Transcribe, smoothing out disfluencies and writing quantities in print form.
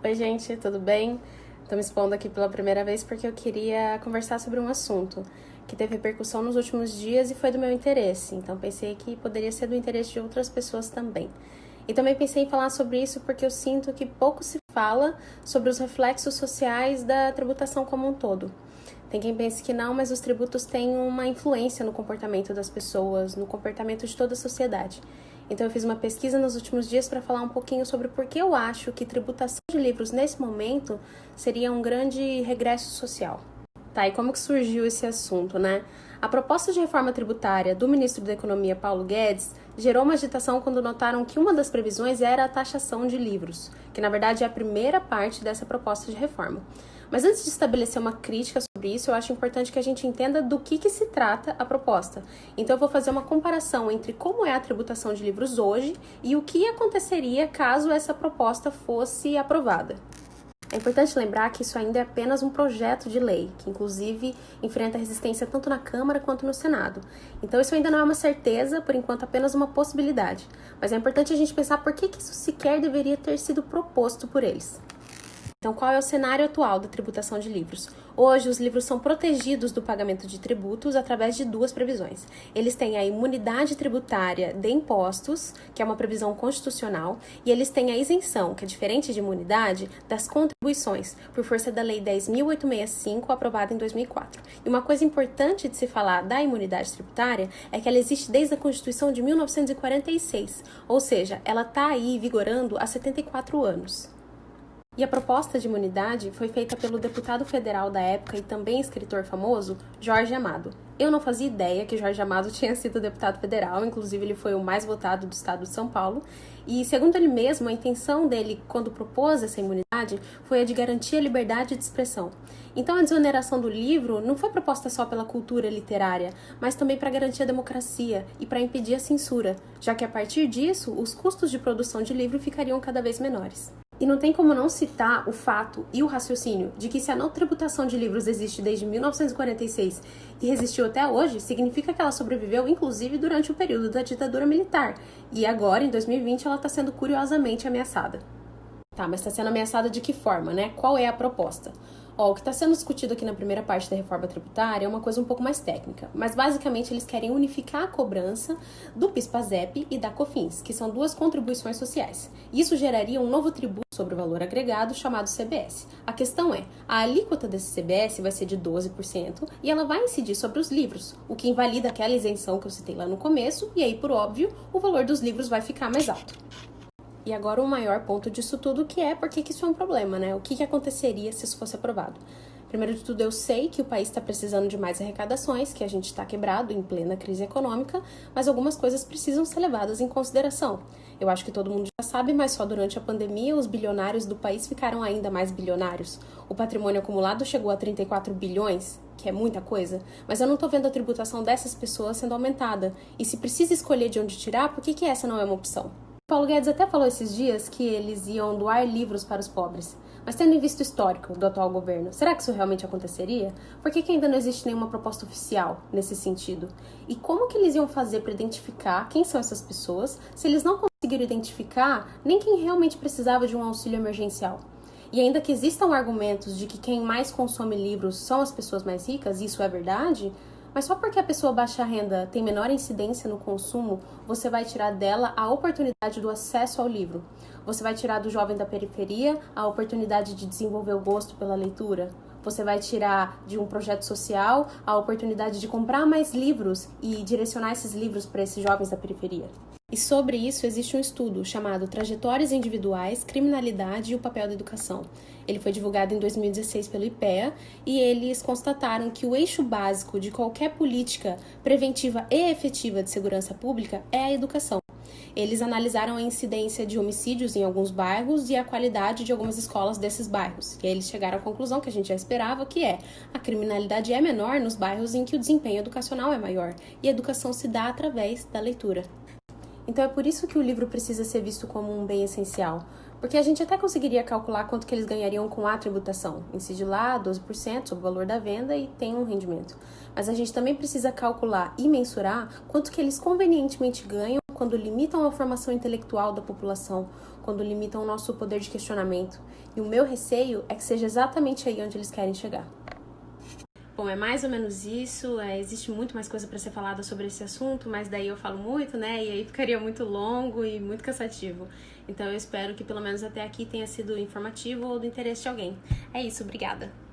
Oi, gente, tudo bem? Estou me expondo aqui pela primeira vez porque eu queria conversar sobre um assunto que teve repercussão nos últimos dias e foi do meu interesse, então pensei que poderia ser do interesse de outras pessoas também. E também pensei em falar sobre isso porque eu sinto que pouco se fala sobre os reflexos sociais da tributação como um todo. Tem quem pense que não, mas os tributos têm uma influência no comportamento das pessoas, no comportamento de toda a sociedade. Então eu fiz uma pesquisa nos últimos dias para falar um pouquinho sobre por que eu acho que tributação de livros nesse momento seria um grande regresso social. Tá, e como que surgiu esse assunto, né? A proposta de reforma tributária do ministro da Economia, Paulo Guedes, gerou uma agitação quando notaram que uma das previsões era a taxação de livros, que na verdade é a primeira parte dessa proposta de reforma. Mas antes de estabelecer uma crítica sobre isso, eu acho importante que a gente entenda do que se trata a proposta. Então eu vou fazer uma comparação entre como é a tributação de livros hoje e o que aconteceria caso essa proposta fosse aprovada. É importante lembrar que isso ainda é apenas um projeto de lei, que inclusive enfrenta resistência tanto na Câmara quanto no Senado. Então isso ainda não é uma certeza, por enquanto apenas uma possibilidade. Mas é importante a gente pensar por que isso sequer deveria ter sido proposto por eles. Então, qual é o cenário atual da tributação de livros? Hoje, os livros são protegidos do pagamento de tributos através de duas previsões. Eles têm a imunidade tributária de impostos, que é uma previsão constitucional, e eles têm a isenção, que é diferente de imunidade, das contribuições, por força da Lei 10.865, aprovada em 2004. E uma coisa importante de se falar da imunidade tributária é que ela existe desde a Constituição de 1946, ou seja, ela está aí vigorando há 74 anos. E a proposta de imunidade foi feita pelo deputado federal da época e também escritor famoso, Jorge Amado. Eu não fazia ideia que Jorge Amado tinha sido deputado federal, inclusive ele foi o mais votado do estado de São Paulo, e segundo ele mesmo, a intenção dele quando propôs essa imunidade foi a de garantir a liberdade de expressão. Então a desoneração do livro não foi proposta só pela cultura literária, mas também para garantir a democracia e para impedir a censura, já que a partir disso os custos de produção de livro ficariam cada vez menores. E não tem como não citar o fato e o raciocínio de que se a não tributação de livros existe desde 1946 e resistiu até hoje, significa que ela sobreviveu inclusive durante o período da ditadura militar. E agora, em 2020, ela está sendo curiosamente ameaçada. Tá, mas está sendo ameaçada de que forma, né? Qual é a proposta? O que está sendo discutido aqui na primeira parte da reforma tributária é uma coisa um pouco mais técnica, mas basicamente eles querem unificar a cobrança do PIS/PASEP e da COFINS, que são duas contribuições sociais. Isso geraria um novo tributo sobre o valor agregado chamado CBS. A questão é, a alíquota desse CBS vai ser de 12% e ela vai incidir sobre os livros, o que invalida aquela isenção que eu citei lá no começo, e aí, por óbvio, o valor dos livros vai ficar mais alto. E agora o maior ponto disso tudo, que é porque que isso é um problema, né? O que aconteceria se isso fosse aprovado? Primeiro de tudo, eu sei que o país está precisando de mais arrecadações, que a gente está quebrado em plena crise econômica, mas algumas coisas precisam ser levadas em consideração. Eu acho que todo mundo já sabe, mas só durante a pandemia os bilionários do país ficaram ainda mais bilionários. O patrimônio acumulado chegou a 34 bilhões, que é muita coisa, mas eu não estou vendo a tributação dessas pessoas sendo aumentada. E se precisa escolher de onde tirar, por que essa não é uma opção? Paulo Guedes até falou esses dias que eles iam doar livros para os pobres. Mas tendo em vista o histórico do atual governo, será que isso realmente aconteceria? Por que ainda não existe nenhuma proposta oficial nesse sentido? E como que eles iam fazer para identificar quem são essas pessoas, se eles não conseguiram identificar nem quem realmente precisava de um auxílio emergencial? E ainda que existam argumentos de que quem mais consome livros são as pessoas mais ricas, isso é verdade, mas só porque a pessoa baixa renda tem menor incidência no consumo, você vai tirar dela a oportunidade do acesso ao livro. Você vai tirar do jovem da periferia a oportunidade de desenvolver o gosto pela leitura. Você vai tirar de um projeto social a oportunidade de comprar mais livros e direcionar esses livros para esses jovens da periferia. E sobre isso existe um estudo chamado Trajetórias Individuais, Criminalidade e o Papel da Educação. Ele foi divulgado em 2016 pelo IPEA e eles constataram que o eixo básico de qualquer política preventiva e efetiva de segurança pública é a educação. Eles analisaram a incidência de homicídios em alguns bairros e a qualidade de algumas escolas desses bairros. E aí eles chegaram à conclusão que a gente já esperava, que é a criminalidade é menor nos bairros em que o desempenho educacional é maior e a educação se dá através da leitura. Então é por isso que o livro precisa ser visto como um bem essencial, porque a gente até conseguiria calcular quanto que eles ganhariam com a tributação, incide lá 12% sobre o valor da venda e tem um rendimento. Mas a gente também precisa calcular e mensurar quanto que eles convenientemente ganham quando limitam a formação intelectual da população, quando limitam o nosso poder de questionamento. E o meu receio é que seja exatamente aí onde eles querem chegar. Bom, é mais ou menos isso, existe muito mais coisa para ser falada sobre esse assunto, mas daí eu falo muito, né, e aí ficaria muito longo e muito cansativo. Então eu espero que pelo menos até aqui tenha sido informativo ou do interesse de alguém. É isso, obrigada!